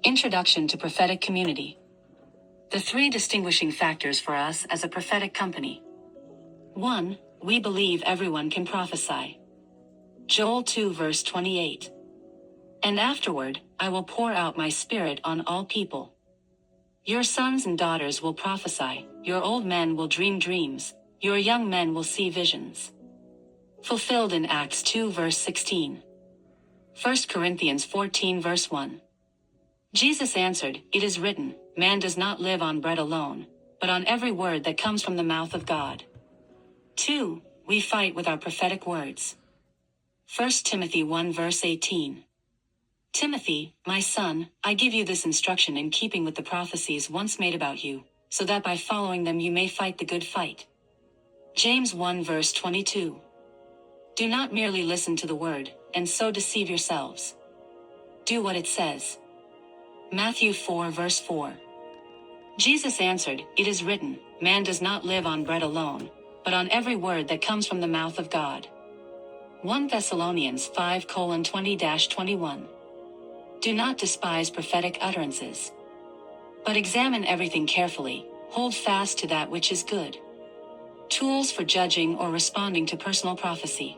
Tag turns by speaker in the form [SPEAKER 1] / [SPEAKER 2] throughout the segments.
[SPEAKER 1] Introduction to Prophetic Community. The three distinguishing factors for us as a prophetic company. 1. We believe everyone can prophesy. Joel 2 verse 28. And afterward, I will pour out my spirit on all people. Your sons and daughters will prophesy, your old men will dream dreams, your young men will see visions. Fulfilled in Acts 2 verse 16. 1 Corinthians 14 verse 1. Jesus answered, It is written, man does not live on bread alone, but on every word that comes from the mouth of God. 2. We fight with our prophetic words. 1 Timothy 1 verse 18. Timothy, my son, I give you this instruction in keeping with the prophecies once made about you, so that by following them you may fight the good fight. James 1 verse 22. Do not merely listen to the word, and so deceive yourselves. Do what it says. Matthew 4 verse 4. Jesus answered, It is written, man does not live on bread alone, but on every word that comes from the mouth of God. 1 Thessalonians 5:20-21. Do not despise prophetic utterances, but examine everything carefully, hold fast to that which is good. Tools for judging or responding to personal prophecy.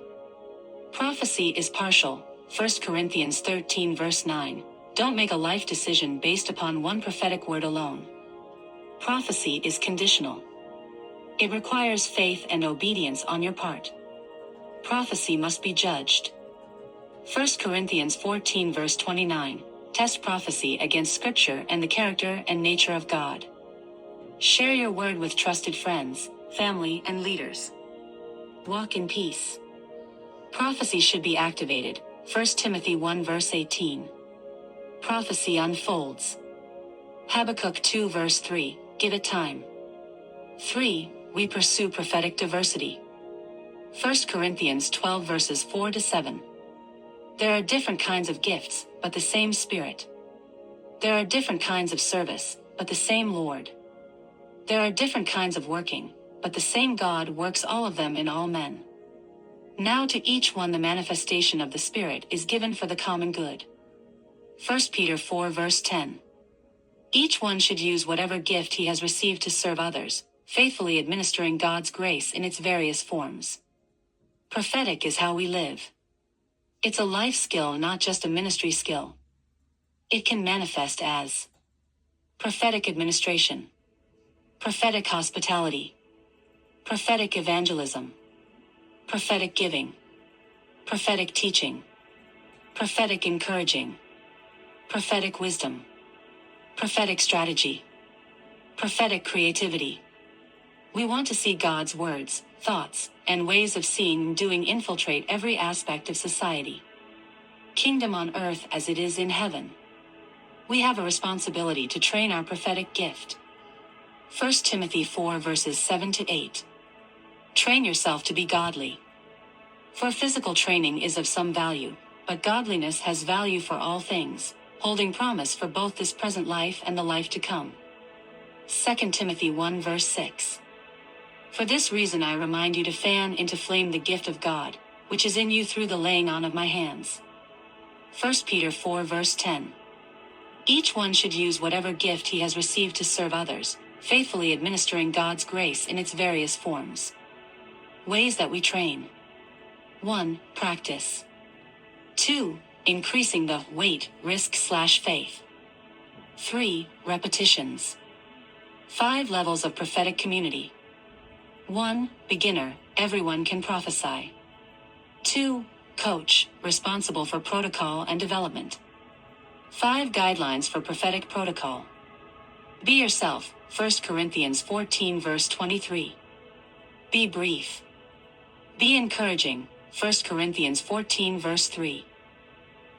[SPEAKER 1] Prophecy is partial, 1 Corinthians 13 verse 9. Don't make a life decision based upon one prophetic word alone. Prophecy is conditional. It requires faith and obedience on your part. Prophecy must be judged. 1 Corinthians 14 verse 29. Test prophecy against Scripture and the character and nature of God. Share your word with trusted friends, family, and leaders. Walk in peace. Prophecy should be activated. 1 Timothy 1 verse 18. Prophecy unfolds. Habakkuk 2 verse 3. Give it time. 3. We pursue prophetic diversity. 1 Corinthians 12 verses 4-7. There are different kinds of gifts, but the same Spirit. There are different kinds of service, but the same Lord. There are different kinds of working, but the same God works all of them in all men. Now to each one the manifestation of the Spirit is given for the common good. 1 Peter 4 verse 10. Each one should use whatever gift he has received to serve others, faithfully administering God's grace in its various forms. Prophetic is how we live. It's a life skill, not just a ministry skill. It can manifest as prophetic administration, prophetic hospitality, prophetic evangelism, prophetic giving, prophetic teaching, prophetic encouraging, prophetic wisdom, prophetic strategy, prophetic creativity. We want to see God's words, thoughts, and ways of seeing and doing infiltrate every aspect of society. Kingdom on earth as it is in heaven. We have a responsibility to train our prophetic gift. 1 Timothy 4 verses 7-8. Train yourself to be godly. For physical training is of some value, but godliness has value for all things, holding promise for both this present life and the life to come. 2 Timothy 1 verse 6. For this reason I remind you to fan into flame the gift of God, which is in you through the laying on of my hands. 1 Peter 4 verse 10. Each one should use whatever gift he has received to serve others, faithfully administering God's grace in its various forms. Ways that we train. 1. Practice. 2. Increasing the weight, risk/faith. 3. Repetitions. 5 levels of prophetic community. 1. Beginner, everyone can prophesy. 2. Coach, responsible for protocol and development. 5 guidelines for prophetic protocol. Be yourself, 1 Corinthians 14 verse 23. Be brief. Be encouraging, 1 Corinthians 14 verse 3.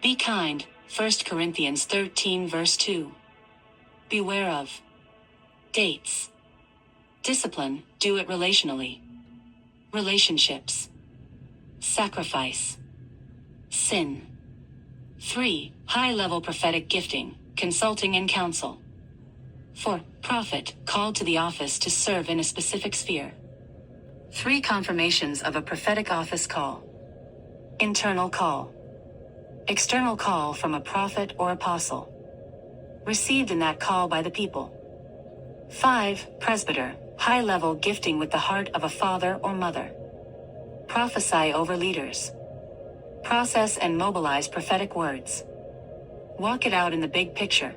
[SPEAKER 1] Be kind, 1 Corinthians 13 verse 2. Beware of dates. Discipline, do it relationally. Relationships. Sacrifice. Sin. 3. High-level prophetic gifting, consulting and counsel. 4. Prophet, called to the office to serve in a specific sphere. 3 confirmations of a prophetic office call. Internal call. External call from a prophet or apostle. received in that call by the people. 5. Presbyter, high-level gifting with the heart of a father or mother. Prophesy over leaders. Process and mobilize prophetic words. Walk it out in the big picture.